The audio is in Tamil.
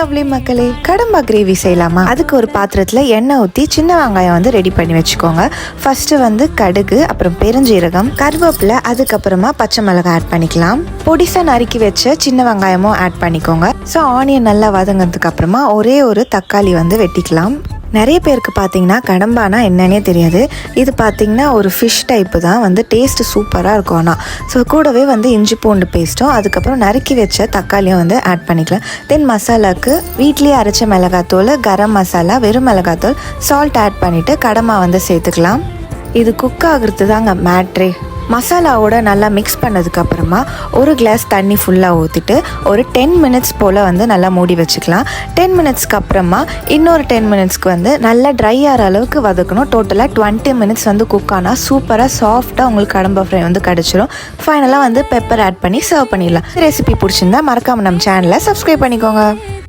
லவ்லி மக்களே, கடம்பா கிரேவி செய்யலாமா? அதுக்கு ஒரு பாத்திரத்தில் எண்ணெய் ஊற்றி சின்ன வெங்காயம் வந்து ரெடி பண்ணி வச்சுக்கோங்க. ஃபர்ஸ்ட்டு வந்து கடுகு, அப்புறம் பெருஞ்சீரகம், கருவேப்பிலை, அதுக்கப்புறமா பச்சை மிளகாய் ஆட் பண்ணிக்கலாம். பொடிசாக நறுக்கி வச்ச சின்ன வெங்காயமும் ஆட் பண்ணிக்கோங்க. ஸோ ஆனியன் நல்லா வதங்கினதுக்கு அப்புறமா ஒரே ஒரு தக்காளி வந்து வெட்டிக்கலாம். நிறைய பேருக்கு பார்த்தீங்கன்னா கடம்பானா என்னன்னே தெரியாது. இது பார்த்தீங்கன்னா ஒரு ஃபிஷ் டைப்பு தான், வந்து டேஸ்ட்டு சூப்பராக இருக்கும். ஆனால் ஸோ கூடவே வந்து இஞ்சி பூண்டு பேஸ்ட்டும் அதுக்கப்புறம் நறுக்கி வச்ச தக்காளியும் வந்து ஆட் பண்ணிக்கலாம். தென் மசாலாவுக்கு வீட்லேயே அரைச்ச மிளகாத்தூள், கரம் மசாலா, வெறும் மிளகாத்தூள், சால்ட் ஆட் பண்ணிவிட்டு கடம்பா வந்து சேர்த்துக்கலாம். இது குக் ஆகுறது தாங்க மேட்ரே. மசாலாவோட நல்லா மிக்ஸ் பண்ணதுக்கப்புறமா ஒரு கிளாஸ் தண்ணி ஃபுல்லாக ஊற்றிட்டு ஒரு 10 மினிட்ஸ் போல் வந்து நல்லா மூடி வச்சுக்கலாம். 10 மினிட்ஸ்க்கு அப்புறமா இன்னொரு 10 மினிட்ஸ்க்கு வந்து நல்லா ட்ரை ஆகிற அளவுக்கு வதக்கணும். டோட்டலாக 20 மினிட்ஸ் வந்து குக் ஆனால் சூப்பராக சாஃப்டாக உங்களுக்கு கடம்பா ஃப்ரை வந்து கிடச்சிரும். ஃபைனலாக வந்து பெப்பர் ஆட் பண்ணி சர்வ் பண்ணிடலாம். ரெசிபி பிடிச்சிருந்தா மறக்காமல் நம்ம சேனலை சப்ஸ்கிரைப் பண்ணிக்கோங்க.